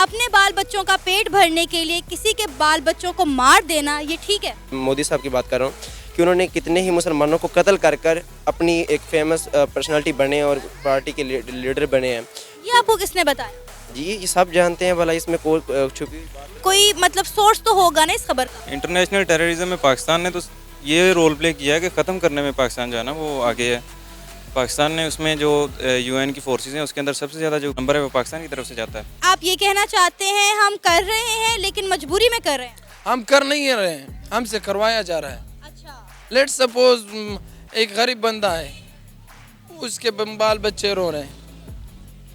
اپنے بال بچوں کا پیٹ بھرنے کے لیے کسی کے بال بچوں کو مار دینا یہ ٹھیک ہے؟ مودی صاحب کی بات کر رہا ہوں کہ انہوں نے کتنے ہی مسلمانوں کو قتل کر کر اپنی ایک فیمس پرسنالٹی بنے اور پارٹی کے لیڈر بنے ہیں. یہ آپ کو کس نے بتایا؟ جی یہ سب جانتے ہیں بھلا اس میں کوئی چھپی کوئی مطلب سورس تو ہوگا نا اس خبر کا. انٹرنیشنل ٹیررزم میں پاکستان نے تو یہ رول پلے کیا ہے کہ ختم کرنے میں پاکستان جو ہے نا وہ آگے ہے. پاکستان نے اس میں جو یو این کی فورسز ہیں اس کے اندر سب سے زیادہ جو نمبر ہے وہ پاکستان کی طرف سے جاتا ہے. آپ یہ کہنا چاہتے ہیں ہم کر رہے ہیں لیکن مجبوری میں کر رہے ہیں؟ ہم کر نہیں رہے ہیں, ہم سے کروایا جا رہا ہے. اچھا. لیٹ سپوز ایک غریب بندہ ہے, اس کے بال بچے رو رہے ہیں,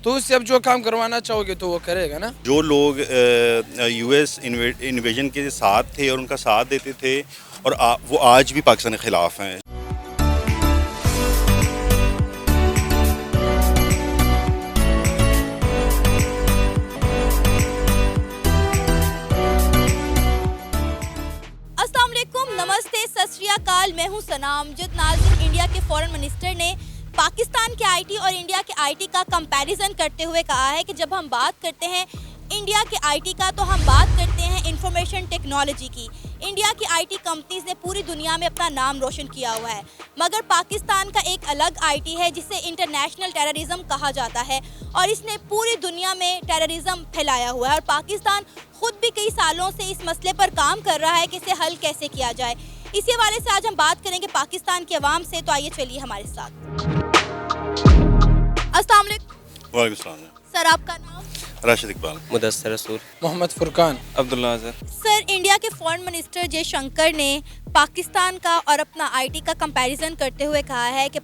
تو اس سے اب جو کام کروانا چاہو گے تو وہ کرے گا نا. جو لوگ یو ایس انویژن کے ساتھ تھے اور ان کا ساتھ دیتے تھے اور وہ آج بھی پاکستان کے خلاف ہیں. السلام علیکم, نمستے, ست شری اکال, میں ہوں سنام جد. ناظرین, انڈیا کے فارن منسٹر نے پاکستان کے آئی ٹی اور انڈیا کے آئی ٹی کا کمپیریزن کرتے ہوئے کہا ہے کہ جب ہم بات کرتے ہیں انڈیا کے آئی ٹی کا تو ہم بات کرتے ہیں انفارمیشن ٹیکنالوجی کی. انڈیا کی آئی ٹی کمپنیز نے پوری دنیا میں اپنا نام روشن کیا ہوا ہے, مگر پاکستان کا ایک الگ آئی ٹی ہے جسے انٹرنیشنل ٹیررزم کہا جاتا ہے اور اس نے پوری دنیا میں ٹیررزم پھیلایا ہوا ہے. اور پاکستان خود بھی کئی سالوں سے اس مسئلے پر کام کر رہا ہے کہ اسے حل کیسے کیا جائے. اسی حوالے سے آج ہم بات کریں گے پاکستان کی عوام سے, تو آئیے چلیے ہمارے ساتھ. السلام علیکم. وعلیکم السلام. سر آپ کا نام؟ راشد اقبال. مدثر رسول. محمد فرقان. عبداللہ اظہر. سر, انڈیا کے فارن منسٹر جے شنکر نے پاکستان کا اور اپنا آئی ٹی کا کمپیریزن کرتے ہوئے کہا ہے کہ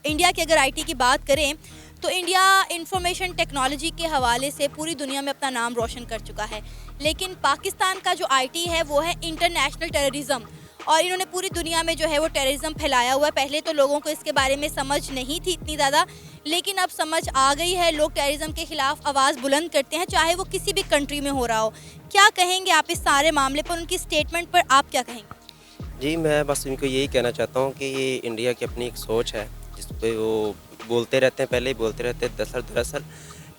انڈیا کی اگر آئی ٹی کی بات کریں تو انڈیا انفارمیشن ٹیکنالوجی کے حوالے سے پوری دنیا میں اپنا نام روشن کر چکا ہے, لیکن پاکستان کا جو آئی ٹی ہے وہ ہے انٹرنیشنل ٹیررزم, اور انہوں نے پوری دنیا میں جو ہے وہ ٹیررزم پھیلایا ہوا ہے. پہلے تو لوگوں کو اس کے بارے میں سمجھ نہیں تھی اتنی زیادہ, لیکن اب سمجھ آ گئی ہے. لوگ ٹیررزم کے خلاف آواز بلند کرتے ہیں, چاہے وہ کسی بھی کنٹری میں ہو رہا ہو. کیا کہیں گے آپ اس سارے معاملے پر, ان کی اسٹیٹمنٹ پر آپ کیا کہیں گے؟ جی میں بس ان کو یہی کہنا چاہتا ہوں کہ یہ انڈیا کی اپنی ایک سوچ ہے جس پہ وہ بولتے رہتے ہیں, پہلے ہی بولتے رہتے ہیں. دراصل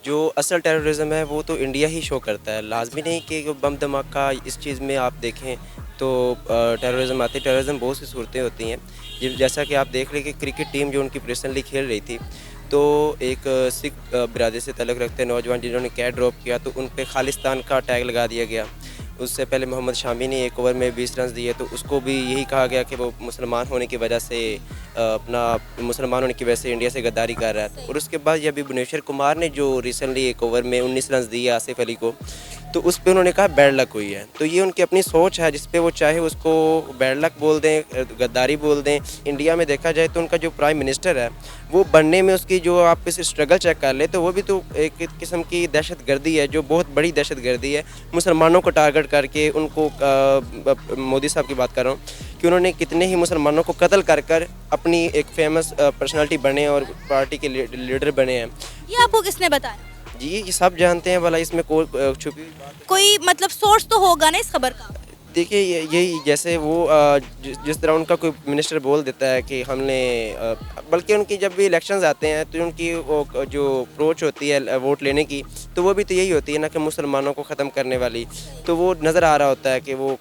جو اصل ٹیررزم ہے وہ تو انڈیا ہی شو کرتا ہے. لازمی نہیں کہ بم دھماکہ اس چیز میں آپ دیکھیں تو ٹیررزم آتی ہے. ٹیررزم بہت سی صورتیں ہوتی ہیں, جیسا کہ آپ دیکھ لیں کہ کرکٹ ٹیم جو ان کی ریسنٹلی کھیل رہی تھی تو ایک سکھ برادری سے تعلق رکھتے ہیں نوجوان جنہوں نے کیچ ڈراپ کیا تو ان پہ خالصتان کا ٹیگ لگا دیا گیا. اس سے پہلے محمد شامی نے ایک اوور میں 20 رنز دیے تو اس کو بھی یہی کہا گیا کہ وہ مسلمان ہونے کی وجہ سے مسلمان ہونے کی وجہ سے انڈیا سے غداری کر رہا ہے. اور اس کے بعد یہ ابھی بھونیشور کمار نے جو ریسنٹلی ایک اوور میں 19 رنز دیے آصف علی کو, تو اس پہ انہوں نے کہا بیڈ لک ہوئی ہے. تو یہ ان کی اپنی سوچ ہے جس پہ وہ چاہے اس کو بیڈ لک بول دیں, غداری بول دیں. انڈیا میں دیکھا جائے تو ان کا جو پرائم منسٹر ہے وہ بننے میں اس کی جو آپ اس اسٹرگل چیک کر لیں تو وہ بھی تو ایک قسم کی دہشت گردی ہے, جو بہت بڑی دہشت گردی ہے. مسلمانوں کو ٹارگٹ کر کے ان کو, مودی صاحب کی بات کر رہا ہوں کہ انہوں نے کتنے ہی مسلمانوں کو قتل کر کر اپنی ایک فیمس پرسنالٹی بنے اور پارٹی کے لیڈر بنے ہیں. یہ آپ کو کس نے بتایا؟ جی یہ سب جانتے ہیں بھلا اس میں کوئی چھپی کوئی مطلب سورس تو ہوگا نا اس خبر کا. دیکھیے یہی جیسے وہ جس طرح ان کا کوئی منسٹر بول دیتا ہے کہ ہم نے, بلکہ ان کی جب بھی الیکشنز آتے ہیں تو ان کی وہ جو اپروچ ہوتی ہے ووٹ لینے کی تو وہ بھی تو یہی ہوتی ہے نا کہ مسلمانوں کو ختم کرنے والی. تو وہ نظر آ رہا ہوتا ہے کہ وہ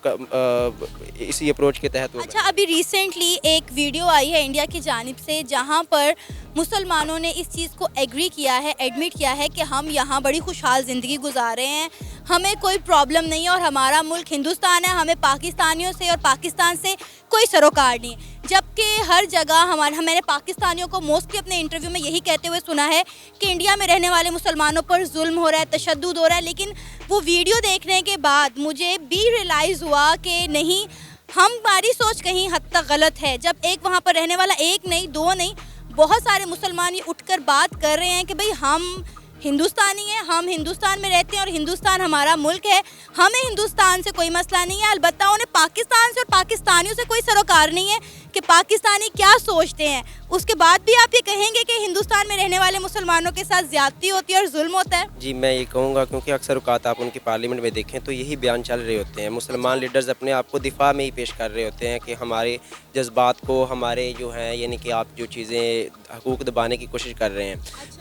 اسی اپروچ کے تحت. اچھا, ابھی ریسنٹلی ایک ویڈیو آئی ہے انڈیا کی جانب سے جہاں پر مسلمانوں نے اس چیز کو ایگری کیا ہے, ایڈمٹ کیا ہے کہ ہم یہاں بڑی خوشحال زندگی گزار رہے ہیں, ہمیں کوئی پرابلم نہیں ہے اور ہمارا ملک ہندوستان ہے, ہمیں پاکستانیوں سے اور پاکستان سے کوئی سروکار نہیں. جبکہ ہر جگہ میں نے پاکستانیوں کو موسٹلی اپنے انٹرویو میں یہی کہتے ہوئے سنا ہے کہ انڈیا میں رہنے والے مسلمانوں پر ظلم ہو رہا ہے, تشدد ہو رہا ہے. لیکن وہ ویڈیو دیکھنے کے بعد مجھے بھی ریئلائز ہوا کہ نہیں, ہماری سوچ کہیں حد تک غلط ہے. جب ایک وہاں پر رہنے والا ایک نہیں, دو نہیں, بہت سارے مسلمان یہ اٹھ کر بات کر رہے ہیں کہ بھئی ہم ہندوستانی ہیں, ہم ہندوستان میں رہتے ہیں اور ہندوستان ہمارا ملک ہے, ہمیں ہندوستان سے کوئی مسئلہ نہیں ہے. البتہ انہیں پاکستان سے اور پاکستانیوں سے کوئی سروکار نہیں ہے کہ پاکستانی کیا سوچتے ہیں. اس کے بعد بھی آپ یہ کہیں گے کہ ہندوستان میں رہنے والے مسلمانوں کے ساتھ زیادتی ہوتی ہے اور ظلم ہوتا ہے؟ جی میں یہ کہوں گا کیونکہ اکثر اوقات آپ ان کی پارلیمنٹ میں دیکھیں تو یہی بیان چل رہے ہوتے ہیں. مسلمان لیڈرز اپنے آپ کو دفاع میں ہی پیش کر رہے ہوتے ہیں کہ ہمارے جذبات کو, ہمارے جو ہیں یعنی کہ آپ جو چیزیں حقوق دبانے کی کوشش کر رہے ہیں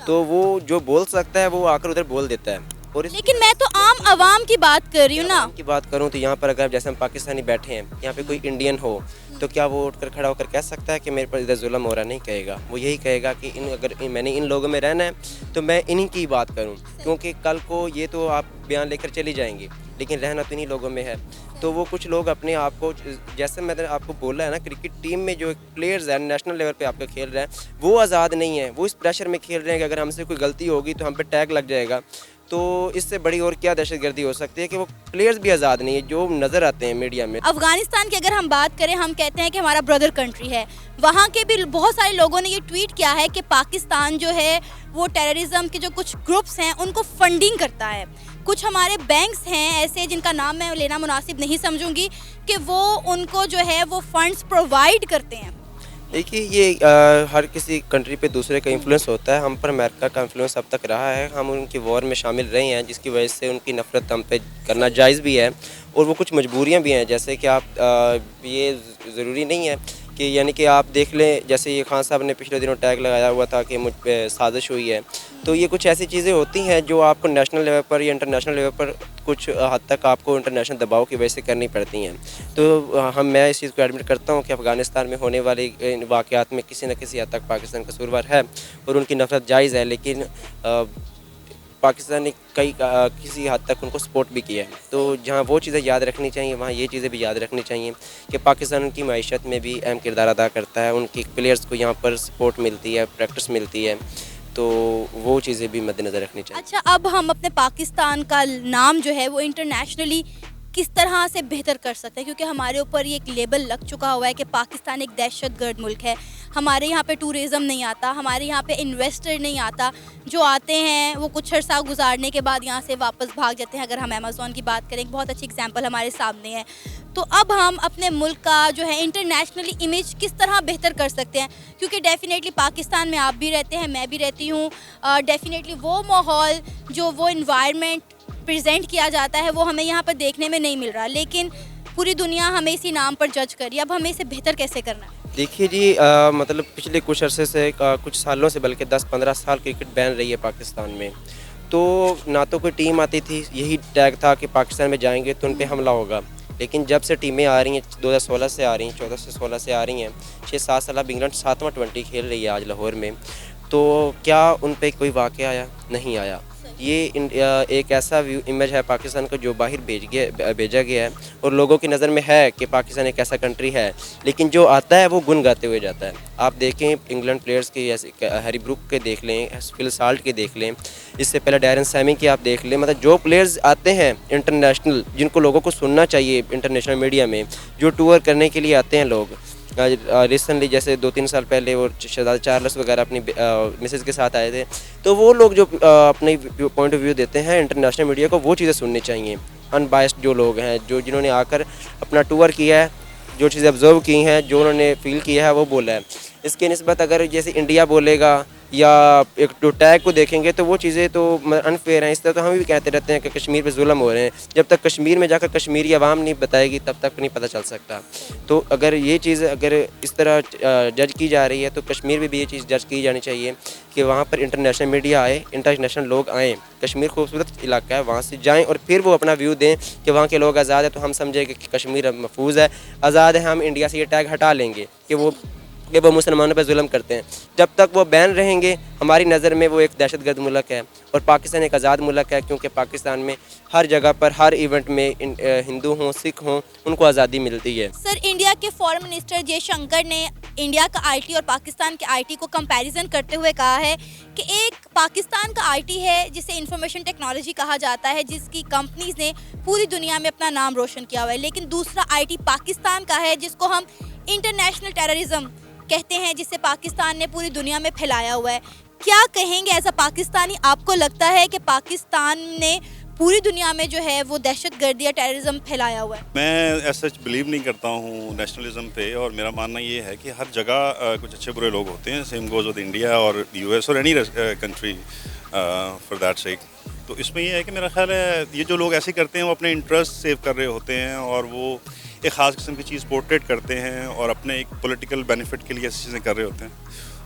تو وہ جو بول سکتا ہے وہ آ کر ادھر بول دیتا ہے. اور اس لیکن میں تو عام عوام کی بات کر رہی ہوں نا. کی بات کروں تو یہاں پر اگر جیسے ہم پاکستانی بیٹھے ہیں, یہاں پہ کوئی انڈین ہو تو کیا وہ اٹھ کر کھڑا ہو کر کہہ سکتا ہے کہ میرے پر ادھر ظلم ہو رہا؟ نہیں کہے گا. وہ یہی کہے گا کہ اگر میں نے ان لوگوں میں رہنا ہے تو میں انہی کی بات کروں, کیونکہ کل کو یہ تو آپ بیان لے کر چلی جائیں گے لیکن رہنا تو انہی لوگوں میں ہے. تو وہ کچھ لوگ اپنے آپ کو, جیسے میں نے آپ کو بولا ہے نا, کرکٹ ٹیم میں جو پلیئرز ہیں نیشنل لیول پہ آپ کا کھیل رہے ہیں وہ آزاد نہیں ہیں, وہ اس پریشر میں کھیل رہے ہیں کہ اگر ہم سے کوئی غلطی ہوگی تو ہم پہ ٹیگ لگ جائے گا. تو اس سے بڑی اور کیا دہشت گردی ہو سکتی ہے کہ وہ پلیئرز بھی آزاد نہیں ہیں جو نظر آتے ہیں میڈیا میں. افغانستان کی اگر ہم بات کریں, ہم کہتے ہیں کہ ہمارا بردر کنٹری ہے, وہاں کے بھی بہت سارے لوگوں نے یہ ٹویٹ کیا ہے کہ پاکستان جو ہے وہ ٹیررزم کے جو کچھ گروپس ہیں ان کو فنڈنگ کرتا ہے. کچھ ہمارے بینکس ہیں ایسے جن کا نام میں لینا مناسب نہیں سمجھوں گی کہ وہ ان کو جو ہے وہ فنڈز پرووائڈ کرتے ہیں. دیکھیے یہ ہر کسی کنٹری پہ دوسرے کا انفلوئنس ہوتا ہے. ہم پر امریکہ کا انفلوئنس اب تک رہا ہے, ہم ان کی وار میں شامل رہے ہیں جس کی وجہ سے ان کی نفرت ہم پہ کرنا جائز بھی ہے اور وہ کچھ مجبوریاں بھی ہیں. جیسے کہ آپ یہ ضروری نہیں ہے کہ یعنی کہ آپ دیکھ لیں, جیسے یہ خان صاحب نے پچھلے دنوں ٹیگ لگایا ہوا تھا کہ مجھ پہ سازش ہوئی ہے, تو یہ کچھ ایسی چیزیں ہوتی ہیں جو آپ کو نیشنل لیول پر یا انٹرنیشنل لیول پر کچھ حد تک آپ کو انٹرنیشنل دباؤ کی وجہ سے کرنی پڑتی ہیں. تو میں اس چیز کو ایڈمٹ کرتا ہوں کہ افغانستان میں ہونے والے واقعات میں کسی نہ کسی حد تک پاکستان قصوروار ہے اور ان کی نفرت جائز ہے, لیکن پاکستان نے کسی حد تک ان کو سپورٹ بھی کیا ہے. تو جہاں وہ چیزیں یاد رکھنی چاہیے وہاں یہ چیزیں بھی یاد رکھنی چاہیے کہ پاکستان ان کی معیشت میں بھی اہم کردار ادا کرتا ہے, ان کی پلیئرز کو یہاں پر سپورٹ ملتی ہے, پریکٹس ملتی ہے, تو وہ چیزیں بھی مد نظر رکھنی چاہیے. اچھا, اب ہم اپنے پاکستان کا نام جو ہے وہ انٹرنیشنلی کس طرح سے بہتر کر سکتے ہیں, کیونکہ ہمارے اوپر یہ ایک لیبل لگ چکا ہوا ہے کہ پاکستان ایک دہشت گرد ملک ہے. ہمارے یہاں پہ ٹورزم نہیں آتا, ہمارے یہاں پہ انویسٹر نہیں آتا, جو آتے ہیں وہ کچھ عرصہ گزارنے کے بعد یہاں سے واپس بھاگ جاتے ہیں. اگر ہم امیزون کی بات کریں, ایک بہت اچھی اگزامپل ہمارے سامنے ہے. تو اب ہم اپنے ملک کا جو ہے انٹرنیشنلی امیج کس طرح بہتر کر سکتے ہیں, کیونکہ ڈیفینیٹلی پاکستان میں آپ بھی رہتے ہیں, میں بھی رہتی ہوں, ڈیفینیٹلی وہ ماحول جو وہ انوائرمنٹ پریزنٹ کیا جاتا ہے وہ ہمیں یہاں پر دیکھنے میں نہیں مل رہا, لیکن پوری دنیا ہمیں اسی نام پر جج کر رہی ہے. اب ہمیں اسے بہتر کیسے کرنا ہے؟ دیکھیے جی, مطلب پچھلے کچھ عرصے سے, کچھ سالوں سے, بلکہ 10-15 سال کرکٹ بین رہی ہے پاکستان میں. تو نہ تو کوئی ٹیم آتی تھی, یہی ٹیگ تھا کہ پاکستان میں جائیں گے تو ان پہ حملہ ہوگا. لیکن جب سے ٹیمیں آ رہی ہیں, 2016 سے آ رہی ہیں, 14 سے 16 سے آ رہی ہیں, 6-7 سال, اب انگلینڈ 7واں 20 کھیل رہی ہے آج لاہور میں, تو کیا ان پہ کوئی واقعہ آیا؟ نہیں آیا. یہ ایک ایسا امیج ہے پاکستان کو جو باہر بھیجا گیا ہے اور لوگوں کی نظر میں ہے کہ پاکستان ایک ایسا کنٹری ہے, لیکن جو آتا ہے وہ گن گاتے ہوئے جاتا ہے. آپ دیکھیں انگلینڈ پلیئرز کے, جیسے ہیری بروک کے دیکھ لیں, فل سالٹ کے دیکھ لیں, اس سے پہلے ڈیرن سیمی کے آپ دیکھ لیں. مطلب جو پلیئرز آتے ہیں انٹرنیشنل, جن کو لوگوں کو سننا چاہیے انٹرنیشنل میڈیا میں, جو ٹور کرنے کے لیے آتے ہیں لوگ, ریسنٹلی جیسے 2-3 سال پہلے وہ شہزادہ چارلس وغیرہ اپنی مسز کے ساتھ آئے تھے, تو وہ لوگ جو اپنے پوائنٹ آف ویو دیتے ہیں انٹرنیشنل میڈیا کو, وہ چیزیں سننی چاہیے. ان بائسڈ جو لوگ ہیں, جنہوں نے آ کر اپنا ٹور کیا ہے, جو چیزیں آبزرو کی ہیں, جو انہوں نے فیل کیا ہے, وہ بولا ہے. اس کے نسبت اگر جیسے انڈیا بولے گا یا ایک جو ٹیگ کو دیکھیں گے تو وہ چیزیں تو انفیئر ہیں. اس طرح تو ہم بھی کہتے رہتے ہیں کہ کشمیر پہ ظلم ہو رہے ہیں, جب تک کشمیر میں جا کر کشمیری عوام نہیں بتائے گی تب تک نہیں پتہ چل سکتا. تو اگر یہ چیز اگر اس طرح جج کی جا رہی ہے تو کشمیر میں بھی یہ چیز جج کی جانی چاہیے کہ وہاں پر انٹرنیشنل میڈیا آئے, انٹرنیشنل لوگ آئیں. کشمیر خوبصورت علاقہ ہے, وہاں سے جائیں اور پھر وہ اپنا ویو دیں کہ وہاں کے لوگ آزاد ہیں, تو ہم سمجھیں کہ کشمیر محفوظ ہے, آزاد ہے. ہم انڈیا سے یہ ٹیگ ہٹا لیں گے کہ وہ مسلمانوں پہ ظلم کرتے ہیں. جب تک وہ بین رہیں گے ہماری نظر میں وہ ایک دہشت گرد ملک ہے, اور پاکستان ایک آزاد ملک ہے, کیونکہ پاکستان میں ہر جگہ پر, ہر ایونٹ میں, ہندو ہوں, سکھ ہوں, ان کو آزادی ملتی ہے. سر, انڈیا کے فارن منسٹر جے شنکر نے انڈیا کا آئی ٹی اور پاکستان کے آئی ٹی کو کمپیریزن کرتے ہوئے کہا ہے کہ ایک پاکستان کا آئی ٹی ہے جسے انفارمیشن ٹیکنالوجی کہا جاتا ہے, جس کی کمپنیز نے پوری دنیا میں اپنا نام روشن کیا ہوا ہے, لیکن دوسرا آئی ٹی پاکستان کا ہے جس کو ہم انٹرنیشنل ٹیررزم کہتے ہیں, جس سے پاکستان نے پوری دنیا میں پھیلایا ہوا ہے. کیا کہیں گے ایسا پاکستانی, آپ کو لگتا ہے کہ پاکستان نے پوری دنیا میں جو ہے وہ دہشت گردی یا ٹیررزم پھیلایا ہوا ہے؟ میں ایسا بلیو نہیں کرتا ہوں نیشنلزم پہ, اور میرا ماننا یہ ہے کہ ہر جگہ کچھ اچھے برے لوگ ہوتے ہیں. سیم گوز ود انڈیا اور یو ایس اور اینی کنٹری فار دیٹ سیک. تو اس میں یہ ہے کہ میرا خیال ہے یہ جو لوگ ایسے کرتے ہیں وہ اپنے انٹرسٹ سیو کر رہے ہوتے ہیں, اور وہ ایک خاص قسم کی چیز پورٹریٹ کرتے ہیں اور اپنے ایک پولیٹیکل بینیفٹ کے لیے ایسی چیزیں کر رہے ہوتے ہیں,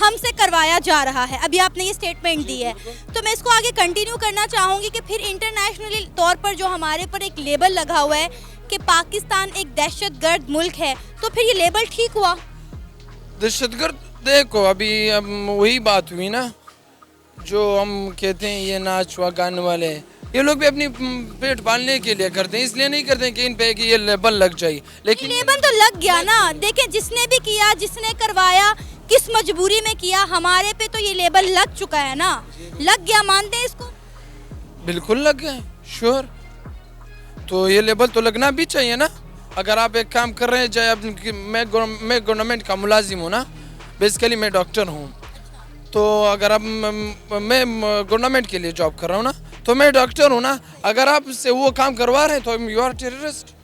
ہم سے کروایا جا رہا ہے. ابھی آپ نے یہ اسٹیٹمنٹ دی ہے تو میں اس کو آگے کنٹینیو کرنا چاہوں گی کہ پھر انٹرنیشنلی طور پر جو ہمارے پر ایک لیبل لگا ہوا ہے کہ پاکستان ایک دہشت گرد ملک ہے, تو پھر یہ لیبل ٹھیک ہوا؟ دہشت گرد دیکھو ابھی وہی بات ہوئی نا جو ہم کہتے ہیں یہ ناچ و گانے والے, یہ لوگ بھی اپنی پیٹ پالنے کے لیے کرتے ہیں, اس لیے نہیں کرتے ہیں کہ ان پہ کہ یہ لیبل لگ جائے. لیکن لیبل تو لگ گیا نا. دیکھیں جس نے بھی کیا, جس نے کروایا, کس مجبوری میں کیا, ہمارے پہ تو یہ لیبل لگ چکا ہے نا. لگ گیا, مانتے ہیں اس کو؟ بالکل لگ گئے, شور. تو یہ لیبل تو لگنا بھی چاہیے نا. اگر آپ ایک کام کر رہے ہیں, چاہے میں گورنمنٹ کا ملازم ہوں نا, بیسیکلی میں ڈاکٹر ہوں, تو اگر اب میں گورنمنٹ کے لیے جاب کر رہا ہوں نا, تو میں ڈاکٹر ہوں نا. اگر آپ سے وہ کام کروا رہے ہیں تو یو آر ٹیررسٹ.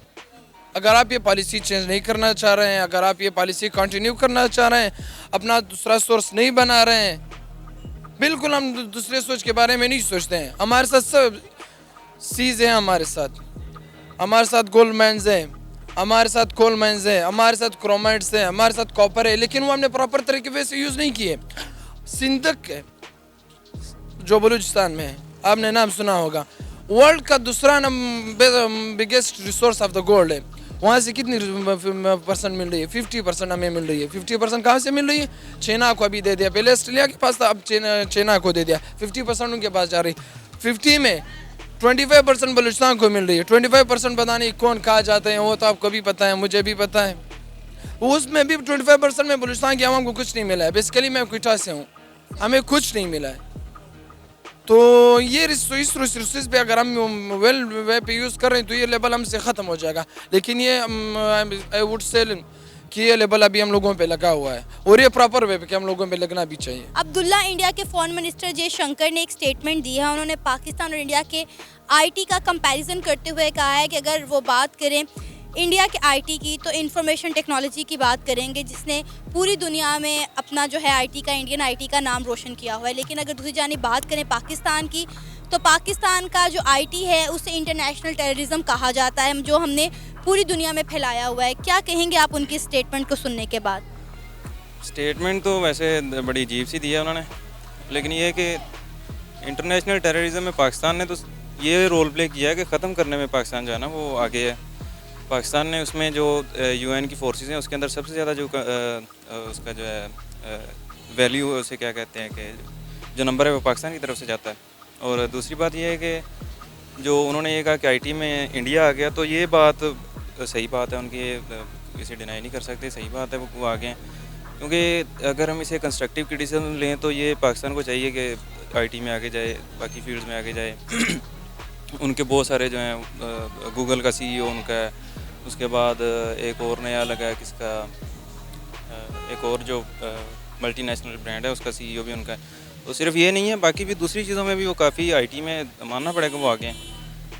اگر آپ یہ پالیسی چینج نہیں کرنا چاہ رہے ہیں, اگر آپ یہ پالیسی کنٹینیو کرنا چاہ رہے ہیں, اپنا دوسرا سورس نہیں بنا رہے ہیں, بالکل ہم دوسرے سوچ کے بارے میں نہیں سوچتے ہیں. ہمارے ساتھ سب سیز ہیں, ہمارے ساتھ گولڈ مائنز ہیں, ہمارے ساتھ کول مائنز ہیں, ہمارے ساتھ کرومائٹس ہیں, ہمارے ساتھ کاپر ہے, لیکن وہ ہم نے پراپر طریقے سے یوز نہیں کیے. سندھ جو بلوچستان میں ہے, آپ نے نام سنا ہوگا, ورلڈ کا دوسرا biggest resource of the gold ہے. وہاں سے کتنی پرسنٹ مل رہی ہے؟ 50% ہمیں مل رہی ہے. 50% کہاں سے مل رہی ہے؟ چائنا کو ابھی دے دیا, پہلے آسٹریلیا کے پاس تھا, اب چائنا کو دے دیا. 50% ان کے پاس جا رہی. 50 میں 25% بلوچستان کو مل رہی ہے. 25% پتہ نہیں کون کہا جاتے ہیں, وہ تو آپ کو بھی پتہ ہے, مجھے بھی پتہ ہے. اس میں بھی 25% میں بلوچستان کی عوام کو کچھ نہیں ملا ہے. بیسیکلی میں کوئٹہ سے ہوں, ہمیں کچھ نہیں ملا ہے. تو یہ ریسورسز پہ اگر ہم ویل وے پہ یوز کر رہے ہیں تو یہ لیبل ہم سے ختم ہو جائے گا. لیکن یہ آئی ووڈ سے کہ یہ لیبل ابھی ہم لوگوں پہ لگا ہوا ہے, اور یہ پراپر وے پہ کہ ہم لوگوں پہ لگنا بھی چاہیے. عبداللہ انڈیا کے فارن منسٹر جے شنکر نے ایک اسٹیٹمنٹ دی ہے. انہوں نے پاکستان اور انڈیا کے آئی ٹی کا کمپیریزن کرتے ہوئے کہا ہے کہ اگر وہ بات کریں انڈیا کے آئی ٹی کی تو انفارمیشن ٹیکنالوجی کی بات کریں گے, جس نے پوری دنیا میں اپنا جو ہے آئی ٹی کا, انڈین آئی ٹی کا نام روشن کیا ہوا ہے. لیکن اگر دوسری جانب بات کریں پاکستان کی, تو پاکستان کا جو آئی ٹی ہے اسے انٹرنیشنل ٹیررزم کہا جاتا ہے, جو ہم نے پوری دنیا میں پھیلایا ہوا ہے. کیا کہیں گے آپ ان کی اسٹیٹمنٹ کو سننے کے بعد؟ اسٹیٹمنٹ تو ویسے بڑی عجیب سی دی ہے انہوں نے, لیکن یہ ہے کہ انٹرنیشنل ٹیررزم میں پاکستان نے تو یہ رول پلے کیا ہے کہ ختم کرنے میں پاکستان جو ہے نا وہ آگے ہے. پاکستان نے اس میں جو یو این کی فورسز ہیں اس کے اندر سب سے زیادہ جو اس کا جو ہے ویلیو, اسے کیا کہتے ہیں کہ جو نمبر ہے وہ پاکستان کی طرف سے جاتا ہے. اور دوسری بات یہ ہے کہ جو انہوں نے یہ کہا کہ آئی ٹی میں انڈیا آ گیا, تو یہ بات صحیح بات ہے ان کی, اسے ڈینائی نہیں کر سکتے, صحیح بات ہے وہ آگے ہیں. کیونکہ اگر ہم اسے کنسٹرکٹیو کرٹیسزم لیں تو یہ پاکستان کو چاہیے کہ آئی ٹی میں آگے جائے, باقی فیلڈز میں آگے جائے. ان کے بہت سارے جو ہیں, گوگل کا سی ای او ان کا ہے, اس کے بعد ایک اور نیا لگا ہے کس کا, ایک اور جو ملٹی نیشنل برانڈ ہے اس کا سی ای او بھی ان کا ہے. تو صرف یہ نہیں ہے, باقی بھی دوسری چیزوں میں بھی وہ کافی آئی ٹی میں ماننا پڑے گا وہ آگے ہیں.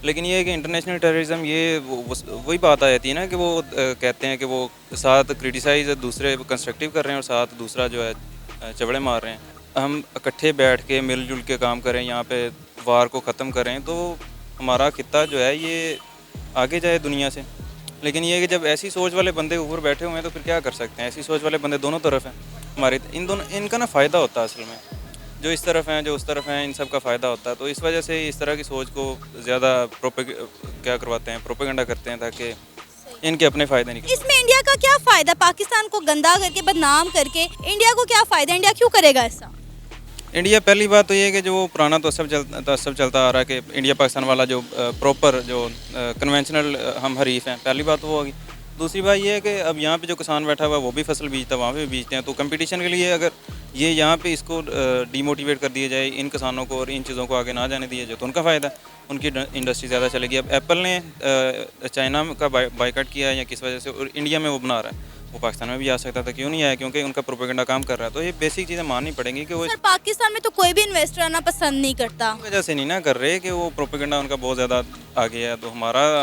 لیکن یہ ہے کہ انٹرنیشنل ٹیررزم یہ وہی بات آ جاتی ہے نا کہ وہ کہتے ہیں کہ وہ ساتھ کرٹیسائز دوسرے کنسٹرکٹیو کر رہے ہیں اور ساتھ دوسرا جو ہے چبڑے مار رہے ہیں. ہم اکٹھے بیٹھ کے مل جل کے کام کریں, یہاں پہ وار کو ختم کریں, تو ہمارا خطہ جو ہے یہ آگے جائے دنیا سے. لیکن یہ کہ جب ایسی سوچ والے بندے اوپر بیٹھے ہوئے ہیں تو پھر کیا کر سکتے ہیں. ایسی سوچ والے بندے دونوں طرف ہیں ہمارے, ان کا نا فائدہ ہوتا ہے اصل میں, جو اس طرف ہیں جو اس طرف ہیں, ان سب کا فائدہ ہوتا ہے. تو اس وجہ سے اس طرح کی سوچ کو زیادہ کیا کرواتے ہیں, پروپیگنڈا کرتے ہیں تاکہ ان کے اپنے فائدے نکلیں. اس میں انڈیا کا کیا فائدہ؟ پاکستان کو گندا کر کے, بدنام کر کے انڈیا کو کیا فائدہ؟ انڈیا کیوں کرے گا ایسا؟ انڈیا پہلی بات تو یہ ہے کہ جو پرانا تعصب چلتا آ رہا ہے کہ انڈیا پاکستان والا جو پراپر جو کنونشنل ہم حریف ہیں, پہلی بات تو وہ ہوگی. دوسری بات یہ ہے کہ اب یہاں پہ جو کسان بیٹھا ہوا ہے وہ بھی فصل بیچتا ہے, وہاں پہ بھی بیچتے ہیں. تو کمپٹیشن کے لیے اگر یہ یہاں پہ اس کو ڈی موٹیویٹ کر دیا جائے, ان کسانوں کو اور ان چیزوں کو آگے نہ جانے دیا جائے, تو ان کا فائدہ, ان کی انڈسٹری زیادہ چلے گی. اب ایپل نے چائنا کا بائیکاٹ کیا ہے یا کس وجہ سے, اور انڈیا میں وہ بنا رہا ہے, وہ پاکستان میں بھی آ سکتا تھا, کیوں نہیں آیا؟ کیونکہ ان کا پروپیگنڈا کام کر رہا ہے. تو یہ بیسک چیزیں ماننی پڑیں گی کہ وہ پاکستان میں تو کوئی بھی انویسٹر آنا پسند نہیں کرتا, اس وجہ سے نہیں نا کر رہے کہ وہ پروپیگنڈا ان کا بہت زیادہ آگے ہے. تو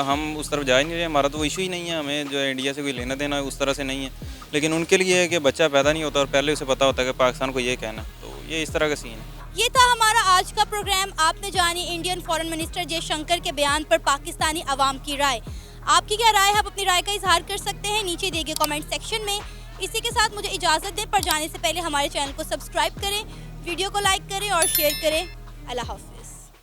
ہم اس طرف جا ہی نہیں رہے, ہمارا تو وہ ایشو ہی نہیں ہے, ہمیں جو ہے انڈیا سے کوئی لینا دینا اس طرح سے نہیں ہے. لیکن ان کے لیے ہے کہ بچہ پیدا نہیں ہوتا اور پہلے اسے پتہ ہوتا ہے کہ پاکستان کو یہ کہنا, تو یہ اس طرح کا سین ہے. یہ تھا ہمارا آج کا پروگرام. آپ نے جانی انڈین فارن منسٹر جے شنکر کے بیان پر پاکستانی عوام کی رائے. آپ کی کیا رائے ہے؟ آپ اپنی رائے کا اظہار کر سکتے ہیں نیچے دیے گئے کامنٹ سیکشن میں. اسی کے ساتھ مجھے اجازت دیں، پر جانے سے پہلے ہمارے چینل کو سبسکرائب کریں، ویڈیو کو لائک کریں اور شیئر کریں۔ اللہ حافظ۔